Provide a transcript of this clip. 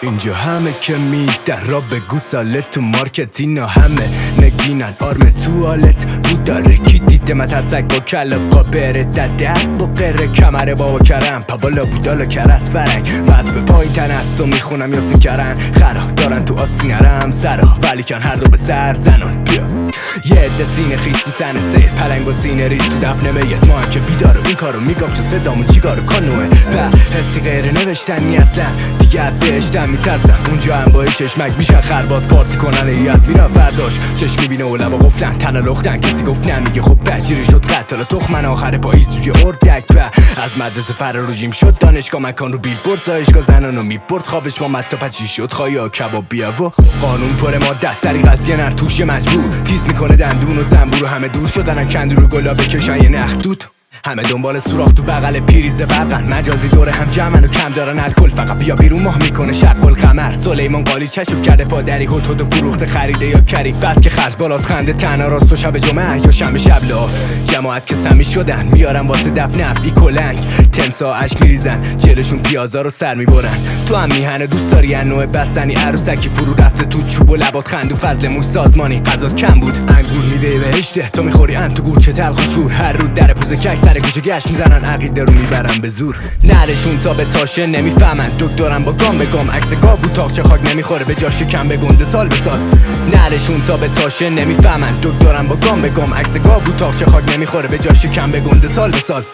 اینجا همه که میدن را بگو ساله تو مارکت، اینا همه نگینن آرم توالت بود داره کی دیده مترسک با کلقا بره دده با قره کمره با کرم پا بودالا کرس فرنگ پس به پای تن است و میخونم یاسین کرن خرا دارن تو آستینرم سرا ولی کن هر دو به سر زنان بیا یه عده سینه خیز تو سن سید پلنگ و سینه ریز تو دفن میت ما هم که بیدارو این کارو میگم چو صدامون چیکارو کانوه به حسی غیر نوشتنی اصلا دیگه بهشتم میترسم اونجا هم با چشمک میشن خرباز پارتی کنن یاد میرن فرداش چشم میبینه و لبا قفلن تنه لختن کسی گفت نمیگه خب بچری شد قتل تخمن آخر پاییز روی اردک و از مدرسه فرارجیم شد دانشگاه مکان رو بیلبورد سایشگاه زنانو میبرد خوابش با مطا چی شد خوایا کباب بیا و قانون پر ما دستری قضیه نر توش مجبور تیز میکنه دندون و زنبور و همه دور شدن کندو رو گلا بکشن یه نخ دود همه دنبال سوراخ تو بغل پریز برقن مجازی دوره هم جمعن و کم دارن الکل فقط بیا بیرون ماه میکنه شق القمر سلیمان قالی چشم کرده پادری هتد و فروخته خریده یا کری بس که خرج بالاست خنده تنها راست و شب جمعه یا شنبه شب لاف جماعت که سمی شدن میارن واسه دفن افی کلنگ تمسا اشک میریزن جلشون پیازا رو سر میبرن تو هم میهنه دوست داری نوع بستنی عروسکی فرو رفته تو چوب و لبات خندو فضل موش سازمانی غذا کم بود انگور میوه بهشته تو میخوری ان تو گورچه تلخ و شور هر رو در پوزه کش سر کوچه گشت میزنن عقیده رو میبرن به زور نرشون تا به تاشه نمیفهمن دکترم با گام به گام عکس گاو و تاقچه خاک نمیخوره به جاش کم به گنده سال به سال نرشون تا به تاشه نمیفهمن دکترم با گام به گام عکس گاو و تاقچه خاک نمیخوره به جاش کم به گنده سال به سال